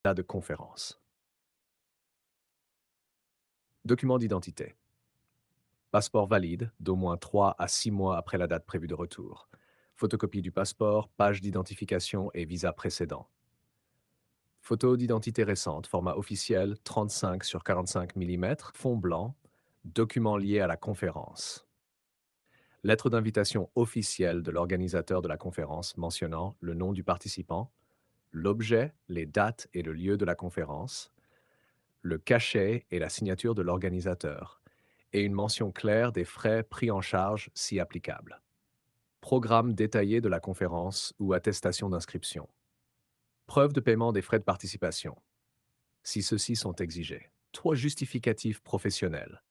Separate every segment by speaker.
Speaker 1: Date de conférence. Document d'identité. Passeport valide d'au moins 3 à 6 mois après la date prévue de retour. Photocopie du passeport, page d'identification et visa précédent. Photo d'identité récente, format officiel 35 sur 45 mm, fond blanc, document lié à la conférence. Lettre d'invitation officielle de l'organisateur de la conférence mentionnant le nom du participant, l'objet, les dates et le lieu de la conférence, le cachet et la signature de l'organisateur, et une mention claire des frais pris en charge si applicable. Programme détaillé de la conférence ou attestation d'inscription. Preuve de paiement des frais de participation, si ceux-ci sont exigés. 3 justificatifs professionnels.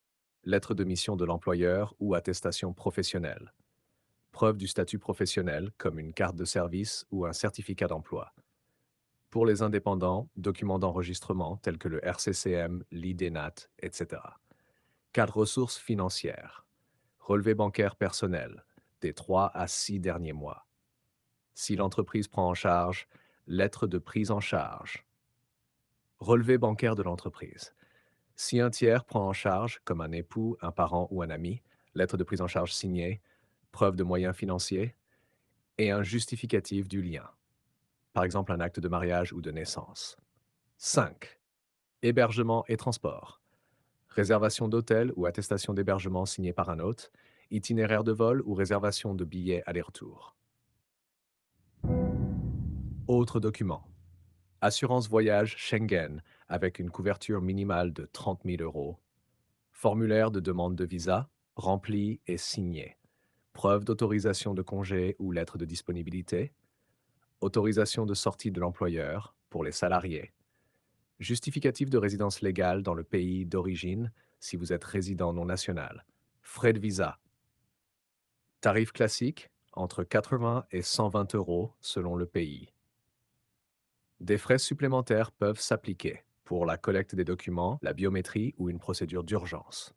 Speaker 1: Lettre de mission de l'employeur ou attestation professionnelle. Preuve du statut professionnel comme une carte de service ou un certificat d'emploi. Pour les indépendants, documents d'enregistrement tels que le RCCM, l'IDENAT, etc. Cas de ressources financières. Relevé bancaire personnel des 3 à 6 derniers mois. Si l'entreprise prend en charge, lettre de prise en charge. Relevé bancaire de l'entreprise. Si un tiers prend en charge, comme un époux, un parent ou un ami, lettre de prise en charge signée, preuve de moyens financiers et un justificatif du lien, par exemple un acte de mariage ou de naissance. 5. Hébergement et transport. Réservation d'hôtel ou attestation d'hébergement signée par un hôte, itinéraire de vol ou réservation de billets aller-retour. Autres documents. Assurance voyage Schengen avec une couverture minimale de 30 000 euros. Formulaire de demande de visa, rempli et signé. Preuve d'autorisation de congé ou lettre de disponibilité. Autorisation de sortie de l'employeur pour les salariés. Justificatif de résidence légale dans le pays d'origine si vous êtes résident non national. Frais de visa. Tarif classique entre 80 et 120 euros selon le pays. Des frais supplémentaires peuvent s'appliquer pour la collecte des documents, la biométrie ou une procédure d'urgence.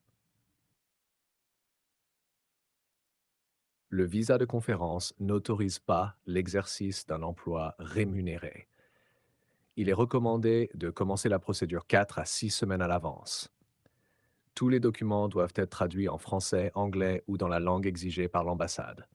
Speaker 1: Le visa de conférence n'autorise pas l'exercice d'un emploi rémunéré. Il est recommandé de commencer la procédure 4 à 6 semaines à l'avance. Tous les documents doivent être traduits en français, anglais ou dans la langue exigée par l'ambassade.